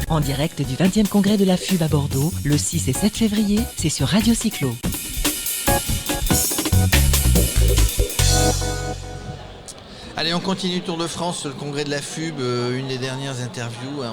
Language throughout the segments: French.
En direct du 20e congrès de la FUB à Bordeaux, le 6 et 7 février, c'est sur Radio Cyclo. Allez, on continue Tour de France sur le congrès de la FUB, une des dernières interviews.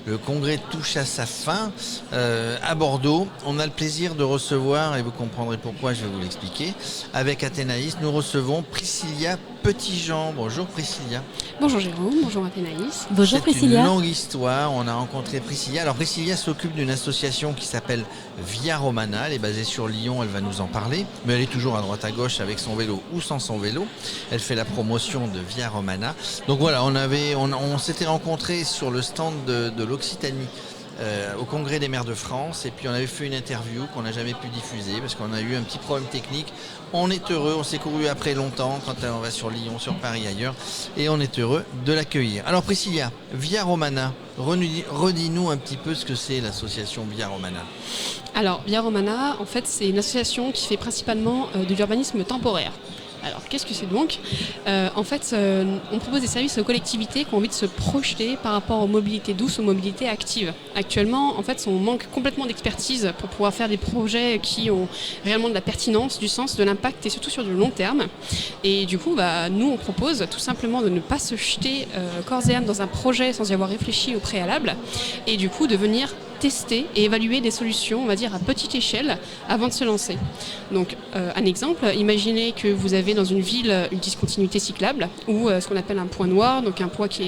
Le congrès touche à sa fin à Bordeaux. On a le plaisir de recevoir, et vous comprendrez pourquoi, je vais vous l'expliquer, avec Athénaïs, nous recevons Priscilla Petitjean. Bonjour Priscilla. Bonjour Jérôme, bonjour Athénaïs. Bonjour Priscilla. C'est une longue histoire, on a rencontré Priscilla. Alors Priscilla s'occupe d'une association qui s'appelle Via Romana, elle est basée sur Lyon, elle va nous en parler, mais elle est toujours à droite à gauche avec son vélo ou sans son vélo. Elle fait la promotion de Via Romana. Donc voilà, on s'était rencontrés sur le stand de l'Occitanie au congrès des maires de France, et puis on avait fait une interview qu'on n'a jamais pu diffuser parce qu'on a eu un petit problème technique. On est heureux, on s'est couru après longtemps quand on va sur Lyon, sur Paris, ailleurs, et on est heureux de l'accueillir. Alors Priscilla, Via Romana, redis-nous un petit peu ce que c'est l'association Via Romana. Alors Via Romana, en fait, c'est une association qui fait principalement de l'urbanisme temporaire. Alors, qu'est-ce que c'est donc ? En fait, on propose des services aux collectivités qui ont envie de se projeter par rapport aux mobilités douces, aux mobilités actives. Actuellement, en fait, on manque complètement d'expertise pour pouvoir faire des projets qui ont réellement de la pertinence, du sens, de l'impact et surtout sur du long terme. Et du coup, nous, on propose tout simplement de ne pas se jeter corps et âme dans un projet sans y avoir réfléchi au préalable, et du coup de venir tester et évaluer des solutions, on va dire à petite échelle, avant de se lancer. Donc, un exemple, imaginez que vous avez dans une ville une discontinuité cyclable ou ce qu'on appelle un point noir, donc un point qui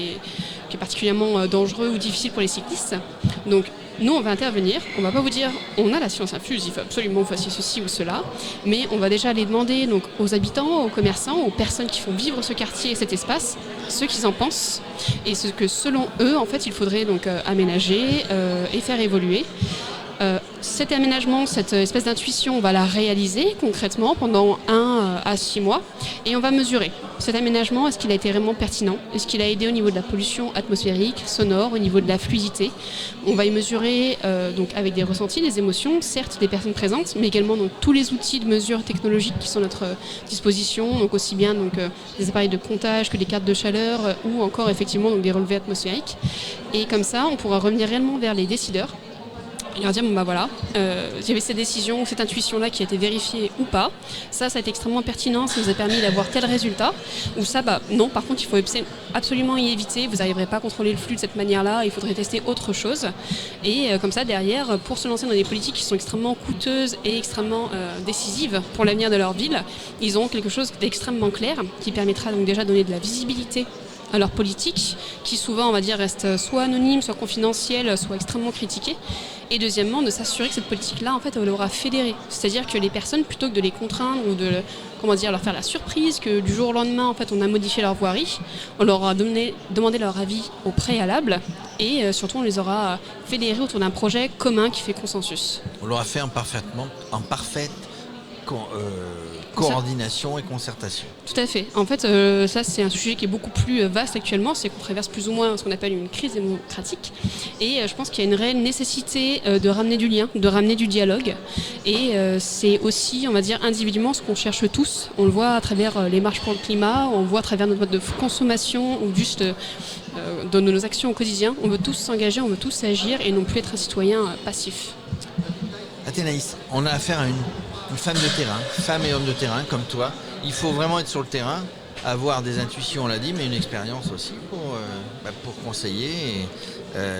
est particulièrement dangereux ou difficile pour les cyclistes. Donc, nous, on va intervenir, on ne va pas vous dire on a la science infuse, il faut absolument que vous fassiez ceci ou cela, mais on va déjà aller demander donc, aux habitants, aux commerçants, aux personnes qui font vivre ce quartier et cet espace, ce qu'ils en pensent et ce que selon eux, en fait, il faudrait donc aménager et faire évoluer. Cet aménagement, cette espèce d'intuition, on va la réaliser concrètement pendant 1 à 6 mois et on va mesurer. Cet aménagement, est-ce qu'il a été vraiment pertinent ? Est-ce qu'il a aidé au niveau de la pollution atmosphérique, sonore, au niveau de la fluidité ? On va y mesurer donc avec des ressentis, des émotions, certes des personnes présentes, mais également donc, tous les outils de mesure technologiques qui sont à notre disposition, donc aussi bien donc, des appareils de comptage que des cartes de chaleur ou encore effectivement donc, des relevés atmosphériques. Et comme ça, on pourra revenir réellement vers les décideurs et leur dire j'avais cette décision, cette intuition-là qui a été vérifiée ou pas. Ça a été extrêmement pertinent, ça nous a permis d'avoir tel résultat. Ou ça, non, par contre, il faut absolument y éviter. Vous n'arriverez pas à contrôler le flux de cette manière-là, il faudrait tester autre chose. Et comme ça, derrière, pour se lancer dans des politiques qui sont extrêmement coûteuses et extrêmement décisives pour l'avenir de leur ville, ils ont quelque chose d'extrêmement clair qui permettra donc déjà de donner de la visibilité à leur politique, qui souvent, on va dire, reste soit anonyme, soit confidentielle, soit extrêmement critiquée. Et deuxièmement, de s'assurer que cette politique-là, en fait, elle aura fédéré. C'est-à-dire que les personnes, plutôt que de les contraindre ou de leur faire la surprise, que du jour au lendemain, en fait, on a modifié leur voirie, on leur a demandé leur avis au préalable et surtout, on les aura fédérés autour d'un projet commun qui fait consensus. On l'aura fait en parfaite coordination et concertation. Tout à fait. En fait, ça, c'est un sujet qui est beaucoup plus vaste actuellement. C'est qu'on traverse plus ou moins ce qu'on appelle une crise démocratique. Et je pense qu'il y a une réelle nécessité de ramener du lien, de ramener du dialogue. Et c'est aussi, on va dire, individuellement, ce qu'on cherche tous. On le voit à travers les marches pour le climat, on le voit à travers notre mode de consommation ou juste dans nos actions au quotidien. On veut tous s'engager, on veut tous agir et non plus être un citoyen passif. Athénaïs, on a affaire à une femme de terrain, femme et homme de terrain comme toi. Il faut vraiment être sur le terrain, avoir des intuitions, on l'a dit, mais une expérience aussi pour conseiller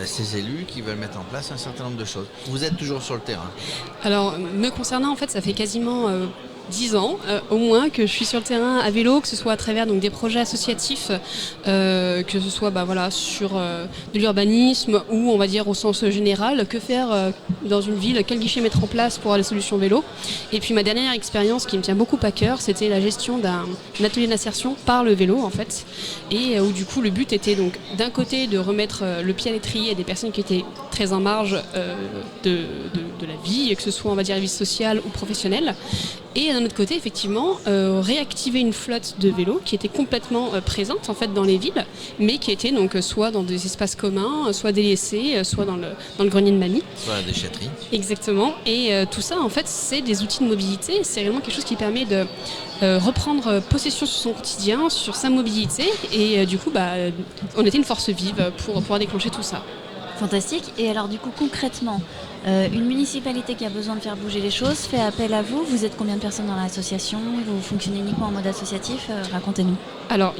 ces élus qui veulent mettre en place un certain nombre de choses. Vous êtes toujours sur le terrain. Alors, me concernant, en fait, ça fait quasiment 10 ans au moins que je suis sur le terrain à vélo, que ce soit à travers donc, des projets associatifs, que ce soit sur de l'urbanisme ou on va dire au sens général, que faire dans une ville, quel guichet mettre en place pour avoir les solutions vélo. Et puis ma dernière expérience qui me tient beaucoup à cœur, c'était la gestion d'un atelier d'insertion par le vélo en fait, et où du coup le but était donc d'un côté de remettre le pied à l'étrier à des personnes qui étaient très en marge de la vie, que ce soit on va dire vie sociale ou professionnelle. Et d'un autre côté, effectivement, réactiver une flotte de vélos qui était complètement présente en fait dans les villes, mais qui était donc soit dans des espaces communs, soit délaissés, soit dans le grenier de mamie. Soit la déchetterie. Exactement. Et tout ça, en fait, c'est des outils de mobilité. C'est réellement quelque chose qui permet de reprendre possession sur son quotidien, sur sa mobilité. Et du coup, on était une force vive pour pouvoir déclencher tout ça. Fantastique. Et alors du coup concrètement, une municipalité qui a besoin de faire bouger les choses fait appel à vous. Vous êtes combien de personnes dans l'association? Vous fonctionnez uniquement en mode associatif? Racontez-nous. Alors,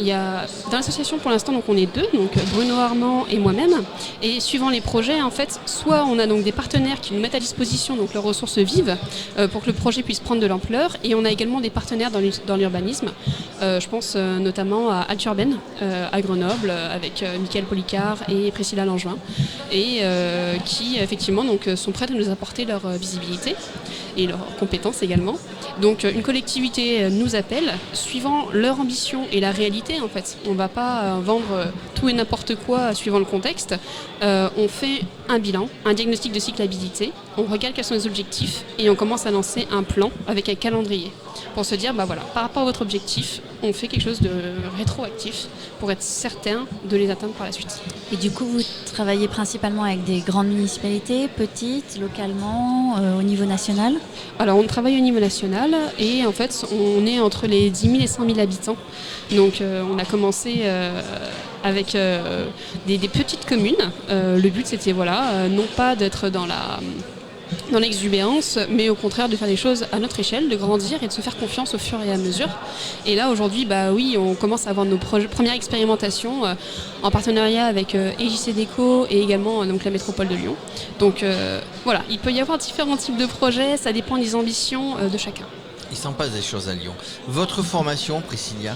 dans l'association, pour l'instant, donc, on est deux, donc Bruno Armand et moi-même. Et suivant les projets, en fait, soit on a donc des partenaires qui nous mettent à disposition donc, leurs ressources vives pour que le projet puisse prendre de l'ampleur. Et on a également des partenaires dans l'urbanisme. Je pense notamment à Alturben, à Grenoble, avec Mickaël Policard et Priscilla Langevin, et qui, effectivement, donc, sont prêts à nous apporter leur visibilité et leurs compétences également. Donc une collectivité nous appelle, suivant leur ambition et la réalité en fait. On ne va pas vendre tout et n'importe quoi suivant le contexte. On fait un bilan, un diagnostic de cyclabilité, on regarde quels sont les objectifs et on commence à lancer un plan avec un calendrier pour se dire, voilà, par rapport à votre objectif, on fait quelque chose de rétroactif pour être certain de les atteindre par la suite. Et du coup, vous travaillez principalement avec des grandes municipalités, petites, localement, au niveau national? Alors, on travaille au niveau national et en fait, on est entre les 10 000 et 100 000 habitants. Donc, on a commencé avec des petites communes. Le but, c'était, non pas d'être dans l'exubérance, mais au contraire de faire des choses à notre échelle, de grandir et de se faire confiance au fur et à mesure. Et là aujourd'hui, oui, on commence à avoir nos premières expérimentations en partenariat avec EJC Déco et également donc, la métropole de Lyon. Donc il peut y avoir différents types de projets, ça dépend des ambitions de chacun. Il s'en passe des choses à Lyon. Votre formation, Priscilla?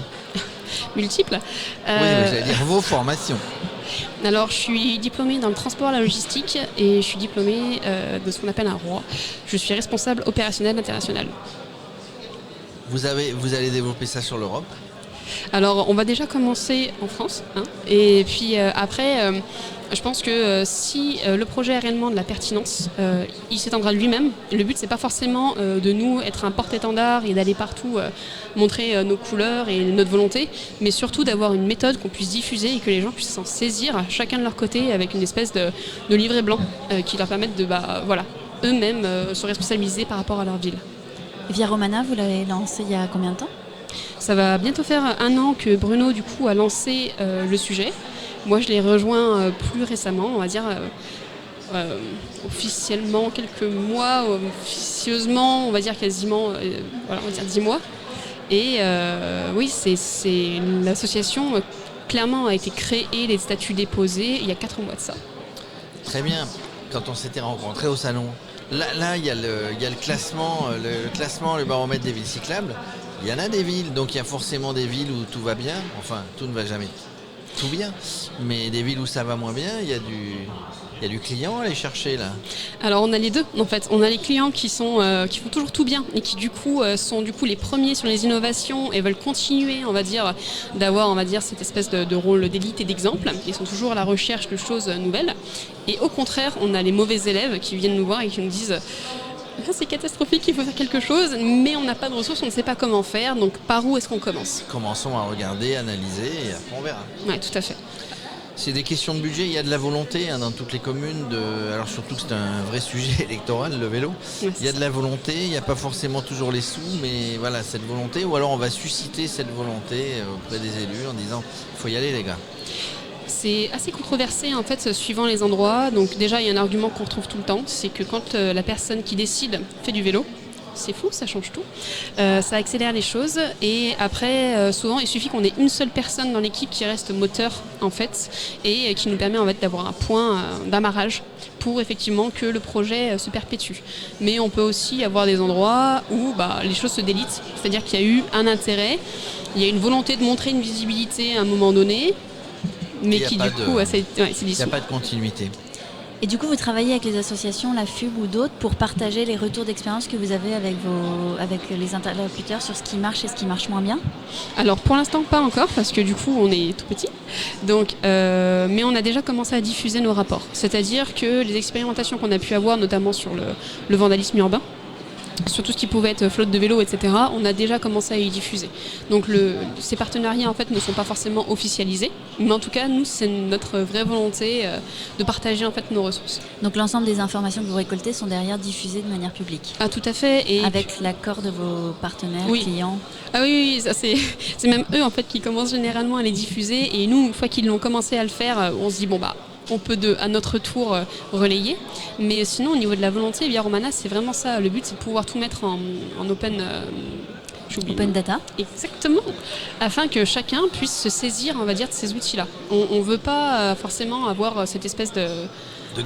Multiple. Oui, j'allais dire vos formations. Alors, je suis diplômée dans le transport et la logistique et je suis diplômée de ce qu'on appelle un ROI. Je suis responsable opérationnel international. Vous allez développer ça sur l'Europe? Alors, on va déjà commencer en France. Et puis après, je pense que si le projet a réellement de la pertinence, il s'étendra de lui-même. Le but, c'est pas forcément de nous être un porte-étendard et d'aller partout montrer nos couleurs et notre volonté, mais surtout d'avoir une méthode qu'on puisse diffuser et que les gens puissent s'en saisir, chacun de leur côté, avec une espèce de livret blanc qui leur permette de, eux-mêmes se responsabiliser par rapport à leur ville. Via Romana, vous l'avez lancé il y a combien de temps? Ça va bientôt faire 1 an que Bruno, du coup, a lancé le sujet. Moi, je l'ai rejoint plus récemment, on va dire officiellement quelques mois, officieusement, on va dire quasiment, on va dire 10 mois. Et oui, c'est l'association, clairement, a été créée, les statuts déposés il y a 4 mois de ça. Très bien. Quand on s'était rencontrés au salon, là, il y a le classement, le baromètre des villes cyclables. Il y en a des villes, donc il y a forcément des villes où tout va bien. Enfin, tout ne va jamais tout bien, mais des villes où ça va moins bien, il y a du client à aller chercher là. Alors on a les deux en fait. On a les clients qui font toujours tout bien et qui du coup sont les premiers sur les innovations et veulent continuer, on va dire, d'avoir cette espèce de rôle d'élite et d'exemple. Ils sont toujours à la recherche de choses nouvelles. Et au contraire, on a les mauvais élèves qui viennent nous voir et qui nous disent c'est catastrophique, il faut faire quelque chose, mais on n'a pas de ressources, on ne sait pas comment faire, donc par où est-ce qu'on commence? Commençons à regarder, analyser et après on verra. Oui, tout à fait. C'est des questions de budget, il y a de la volonté dans toutes les communes, alors surtout que c'est un vrai sujet électoral, le vélo. Ouais, il y a de la volonté, il n'y a pas forcément toujours les sous, mais voilà, cette volonté, ou alors on va susciter cette volonté auprès des élus en disant il faut y aller les gars. C'est assez controversé en fait suivant les endroits. Donc déjà il y a un argument qu'on retrouve tout le temps, c'est que quand la personne qui décide fait du vélo, c'est fou, ça change tout. Ça accélère les choses et après souvent il suffit qu'on ait une seule personne dans l'équipe qui reste moteur en fait et qui nous permet en fait d'avoir un point d'amarrage pour effectivement que le projet se perpétue. Mais on peut aussi avoir des endroits où les choses se délitent, c'est-à-dire qu'il y a eu un intérêt, il y a une volonté de montrer une visibilité à un moment donné, mais qui du coup c'est dissous. Il n'y a pas de continuité. Et du coup, vous travaillez avec les associations, la FUB ou d'autres, pour partager les retours d'expérience que vous avez avec les interlocuteurs sur ce qui marche et ce qui marche moins bien? Alors pour l'instant pas encore, parce que du coup on est tout petit. Donc, mais on a déjà commencé à diffuser nos rapports. C'est-à-dire que les expérimentations qu'on a pu avoir, notamment sur le vandalisme urbain, sur tout ce qui pouvait être flotte de vélos, etc., on a déjà commencé à y diffuser. Donc ces partenariats en fait ne sont pas forcément officialisés, mais en tout cas nous c'est notre vraie volonté de partager en fait nos ressources. Donc l'ensemble des informations que vous récoltez sont derrière diffusées de manière publique? Ah tout à fait. Et avec l'accord de vos partenaires, oui. Clients? Ah oui, ça c'est même eux en fait qui commencent généralement à les diffuser et nous une fois qu'ils l'ont commencé à le faire, on se dit on peut à notre tour relayer. Mais sinon, au niveau de la volonté, Via Romana, c'est vraiment ça. Le but, c'est de pouvoir tout mettre en open... Open data. Exactement. Afin que chacun puisse se saisir, on va dire, de ces outils-là. On ne veut pas forcément avoir cette espèce de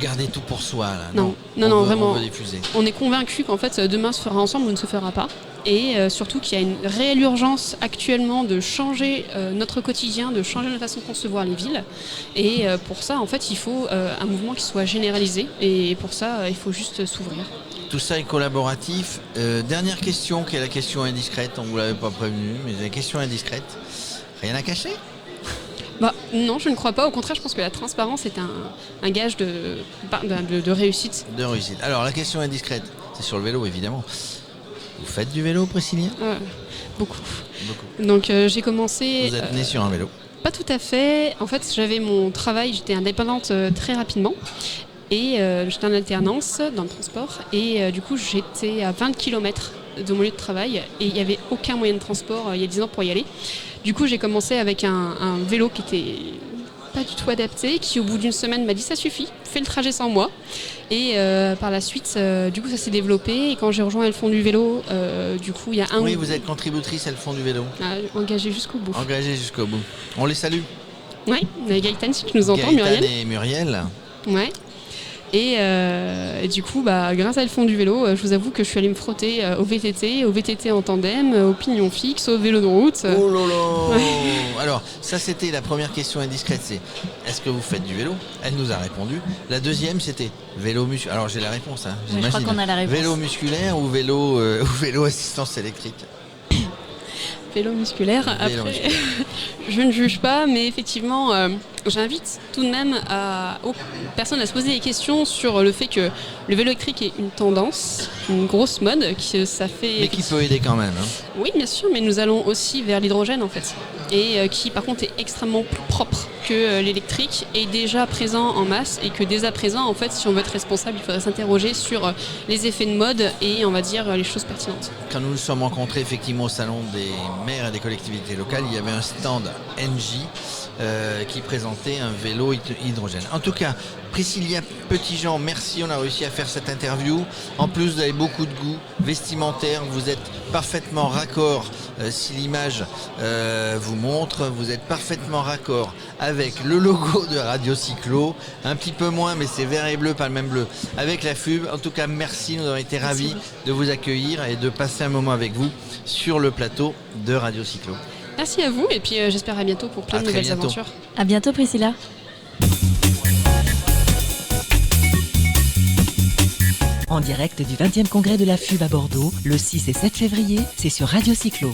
garder tout pour soi, là. Non, vraiment. On veut diffuser. On est convaincu qu'en fait, demain se fera ensemble ou ne se fera pas. Et surtout qu'il y a une réelle urgence actuellement de changer notre quotidien, de changer notre façon de concevoir les villes. Et pour ça, en fait, il faut un mouvement qui soit généralisé. Et pour ça, il faut juste s'ouvrir. Tout ça est collaboratif. Dernière question, qui est la question indiscrète. On ne vous l'avait pas prévenu, mais la question indiscrète. Rien à cacher ? Non, je ne crois pas. Au contraire, je pense que la transparence est un gage de réussite. De réussite. Alors, la question indiscrète, c'est sur le vélo, évidemment. Vous faites du vélo, Priscilla ? Beaucoup. Donc, j'ai commencé... Vous êtes née sur un vélo ? Pas tout à fait. En fait, j'avais mon travail, j'étais indépendante très rapidement. Et j'étais en alternance dans le transport. Et du coup, j'étais à 20 km de mon lieu de travail. Et il n'y avait aucun moyen de transport il y a 10 ans pour y aller. Du coup, j'ai commencé avec un vélo qui était pas du tout adapté, qui au bout d'une semaine m'a dit ça suffit, fais le trajet sans moi. Et par la suite, du coup, ça s'est développé. Et quand j'ai rejoint le fond du vélo, du coup, il y a un... Oui, vous êtes contributrice à le fond du vélo. Engagée jusqu'au bout. Engagée jusqu'au bout. On les salue. Oui, Gaëtan, si tu nous entends, Muriel. Gaëtan et Muriel. Ouais. Et du coup, grâce à le fond du vélo, je vous avoue que je suis allée me frotter au VTT en tandem, au pignon fixe, au vélo de route. Oh là là. Alors, ça c'était la première question indiscrète, c'est est-ce que vous faites du vélo ? Elle nous a répondu. La deuxième c'était vélo musculaire. Alors j'ai la réponse, hein, je crois qu'on a la réponse. Vélo musculaire ou vélo assistance électrique ? Vélo musculaire. Après, je ne juge pas, mais effectivement, j'invite tout de même aux personnes à se poser des questions sur le fait que le vélo électrique est une tendance, une grosse mode, mais qui peut aider quand même. Hein. Oui, bien sûr, mais nous allons aussi vers l'hydrogène en fait, et qui par contre est extrêmement plus propre que l'électrique, est déjà présent en masse, et que dès à présent, en fait, si on veut être responsable, il faudrait s'interroger sur les effets de mode et on va dire les choses pertinentes. Quand nous nous sommes rencontrés effectivement au salon des maires et des collectivités locales, il y avait un stand NJ qui présentait un vélo hydrogène. En tout cas, Priscilla Petitjean, merci, on a réussi à faire cette interview. En plus, vous avez beaucoup de goût vestimentaire, vous êtes parfaitement raccord, si l'image vous montre, vous êtes parfaitement raccord avec le logo de Radio Cyclo, un petit peu moins, mais c'est vert et bleu, pas le même bleu, avec la FUB. En tout cas, merci, nous avons été ravis de vous accueillir et de passer un moment avec vous sur le plateau de Radio Cyclo. Merci à vous, et puis j'espère à bientôt pour plein de nouvelles aventures. À bientôt, Priscilla. En direct du 20e congrès de la FUB à Bordeaux, le 6 et 7 février, c'est sur Radio Cyclo.